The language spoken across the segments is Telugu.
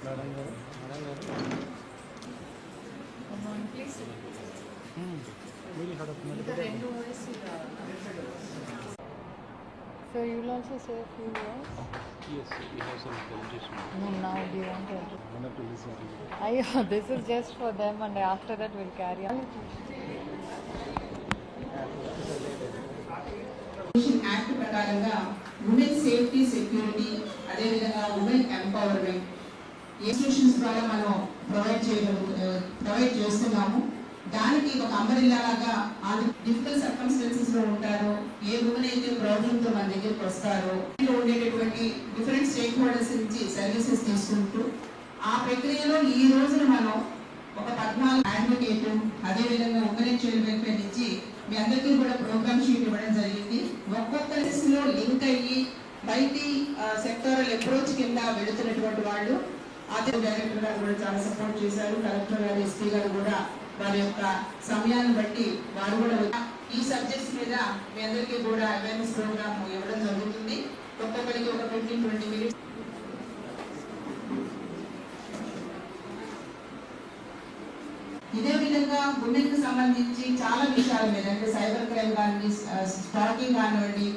So you will also say a few words? Yes, we have some presentation. No, now do you want to? I want to listen to you. This is just for them, and after that we'll carry on. Act ప్రకారంగా ఉమెన్ సేఫ్టీ సెక్యూరిటీ అదేవిధంగా ఉమెన్ ఎంపవర్మెంట్ ఇన్స్టిట్యూషన్స్ ద్వారా మనం ప్రొవైడ్ చేస్తున్నాము. దానికి ఒక అంబరిల్లా లాగా డిఫికల్ట్ సర్కమ్స్టెన్సెస్ లో ఉంటారో, ఏ ఉమెన్ అయితే ప్రాబ్లమ్ తో మన దగ్గరికి వస్తారో ఉండేటటువంటి డిఫరెంట్ స్టేక్ హోల్డర్స్ నుంచి సర్వీసెస్ తీసుకుంటూ ఆ ప్రక్రియలో ఈ రోజున మనం ఒక 14 అడ్వకేట్ అదేవిధంగా ఉమెన్ అండ్ చైల్డ్ వెల్ఫేర్ నుంచి మీ అందరికీ కూడా ప్రోగ్రామ్ షీట్ ఇవ్వడం జరిగింది. ఒక్కొక్క లో లింక్ అయ్యి బయటి సెక్టోరల్ అప్రోచ్ కింద వెళుతున్నటువంటి వాళ్ళు అదే డైరెక్టర్ గారు కూడా చాలా సపోర్ట్ చేశారు. కలెక్టర్ గారు, ఎస్పీ గారు కూడా వారి యొక్క సమయాన్ని బట్టి వారు కూడా ఈ సబ్జెక్ట్స్ మీద మీ అందరికీ కూడా అవేర్నెస్ ప్రోగ్రామ్ ఇవ్వడం జరుగుతుంది. ఒక్కొక్కరికి ఒక 15-20 మినిట్స్. ఇదే విధంగా ఉమెన్ కి సంబంధించి చాలా విషయాల మీద అంటే సైబర్ క్రైమ్ కానీ, స్టాకింగ్ కానివ్వండి,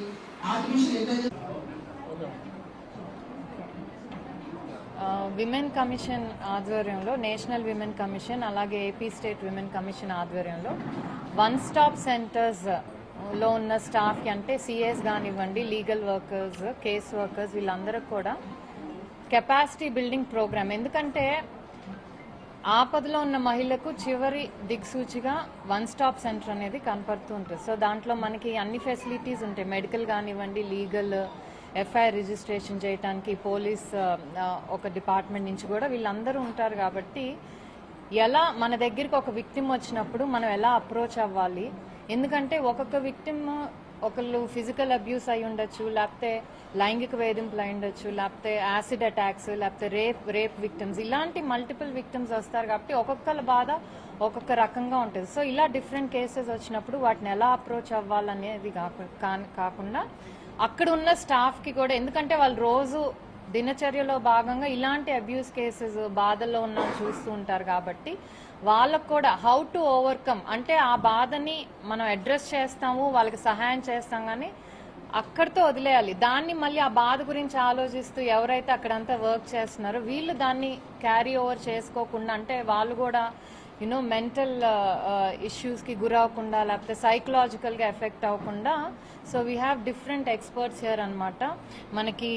ఆర్టిఫిషియల్ ఇంటెలిజెన్స్. విమెన్ కమిషన్ ఆధ్వర్యంలో, నేషనల్ విమెన్ కమిషన్ అలాగే ఏపీ స్టేట్ విమెన్ కమిషన్ ఆధ్వర్యంలో వన్ స్టాప్ సెంటర్స్ లో ఉన్న స్టాఫ్కి అంటే సిఎస్ కానివ్వండి, లీగల్ వర్కర్స్, కేస్ వర్కర్స్, వీళ్ళందరికీ కూడా కెపాసిటీ బిల్డింగ్ ప్రోగ్రామ్. ఎందుకంటే ఆపదలో ఉన్న మహిళకు చివరి దిక్సూచిగా వన్ స్టాప్ సెంటర్ అనేది కనపడుతూ ఉంటుంది. సో దాంట్లో మనకి అన్ని ఫెసిలిటీస్ ఉంటాయి. మెడికల్ కానివ్వండి, లీగల్, ఎఫ్ఐఆర్ రిజిస్ట్రేషన్ చేయడానికి పోలీస్ ఒక డిపార్ట్మెంట్ నుంచి కూడా వీళ్ళందరూ ఉంటారు. కాబట్టి ఎలా మన దగ్గరికి ఒక విక్టిమ్ వచ్చినప్పుడు మనం ఎలా అప్రోచ్ అవ్వాలి, ఎందుకంటే ఒక్కొక్క విక్టిమ్ ఒకళ్ళు ఫిజికల్ అబ్యూస్ అయి ఉండొచ్చు, లేకపోతే లైంగిక వేధింపులు అయి ఉండొచ్చు, లేకపోతే యాసిడ్ అటాక్స్, లేకపోతే రేప్ విక్టిమ్స్, ఇలాంటి మల్టిపుల్ విక్టిమ్స్ వస్తారు. కాబట్టి ఒక్కొక్కరి బాధ ఒక్కొక్క రకంగా ఉంటుంది. సో ఇలా డిఫరెంట్ కేసెస్ వచ్చినప్పుడు వాటిని ఎలా అప్రోచ్ అవ్వాలనేది కాకుండా అక్కడ ఉన్న స్టాఫ్కి కూడా, ఎందుకంటే వాళ్ళు రోజు దినచర్యలో భాగంగా ఇలాంటి అబ్యూస్ కేసెస్ బాధల్లో ఉన్న చూస్తూ ఉంటారు. కాబట్టి వాళ్ళకు కూడా హౌ టు ఓవర్కమ్, అంటే ఆ బాధని మనం అడ్రస్ చేస్తాము, వాళ్ళకి సహాయం చేస్తాం, కానీ అక్కడితో వదిలేయాలి. దాన్ని మళ్ళీ ఆ బాధ గురించి ఆలోచిస్తూ ఎవరైతే అక్కడంతా వర్క్ చేస్తున్నారో వీళ్ళు దాన్ని క్యారీ ఓవర్ చేసుకోకుండా, అంటే వాళ్ళు కూడా మెంటల్ ఇష్యూస్కి గురవకుండా, లేకపోతే సైకలాజికల్గా ఎఫెక్ట్ అవ్వకుండా. So we have different experts here అనమాట. మనకి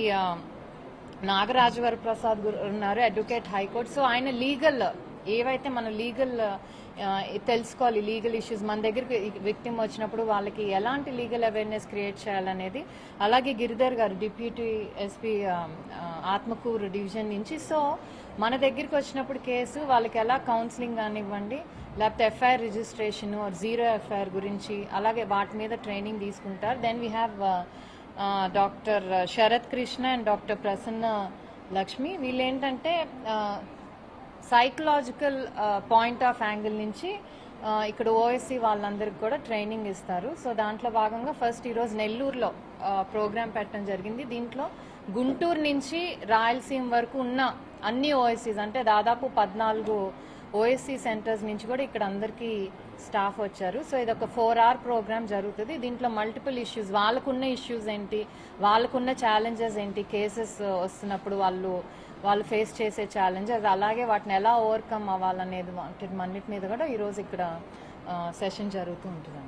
నాగరాజవర ప్రసాద్ ఉన్నారు, అడ్వకేట్ హైకోర్టు. సో ఆయన లీగల్ ఏవైతే మనం లీగల్ తెలుసుకోవాలి, లీగల్ ఇష్యూస్ మన దగ్గరికి విక్టిమ్ వచ్చినప్పుడు వాళ్ళకి ఎలాంటి లీగల్ అవేర్నెస్ క్రియేట్ చేయాలనేది. అలాగే గిరిధర్ గారు డిప్యూటీ ఎస్పీ ఆత్మకూరు డివిజన్ నుంచి. సో మన దగ్గరికి వచ్చినప్పుడు కేసు వాళ్ళకి ఎలా కౌన్సిలింగ్ కానివ్వండి, లేకపోతే ఎఫ్ఐఆర్ రిజిస్ట్రేషన్, జీరో ఎఫ్ఐఆర్ గురించి, అలాగే వాటి మీద ట్రైనింగ్ తీసుకుంటారు. Then we have doctor Sarath Krishna and doctor Prasanna Lakshmi. వీళ్ళు ఏంటంటే సైకలాజికల్ పాయింట్ ఆఫ్ యాంగిల్ నుంచి ఇక్కడ ఓఎస్సీ వాళ్ళందరికీ కూడా ట్రైనింగ్ ఇస్తారు. సో దాంట్లో భాగంగా ఫస్ట్ ఈరోజు నెల్లూరులో ప్రోగ్రాం పెట్టడం జరిగింది. దీంట్లో గుంటూరు నుంచి రాయలసీమ వరకు ఉన్న అన్ని ఓఎస్సీస్, అంటే దాదాపు 14 ఓఎస్సీ సెంటర్స్ నుంచి కూడా ఇక్కడ అందరికీ స్టాఫ్ వచ్చారు. సో ఇది ఒక 4 hour ప్రోగ్రామ్ జరుగుతుంది. దీంట్లో మల్టిపుల్ ఇష్యూస్, వాళ్ళకున్న ఇష్యూస్ ఏంటి, వాళ్ళకున్న ఛాలెంజెస్ ఏంటి, కేసెస్ వస్తున్నప్పుడు వాళ్ళు ఫేస్ చేసే ఛాలెంజెస్, అలాగే వాటిని ఎలా ఓవర్కమ్ అవ్వాలనేది అన్నిటి మీద కూడా ఈరోజు ఇక్కడ సెషన్ జరుగుతూ ఉంటుంది.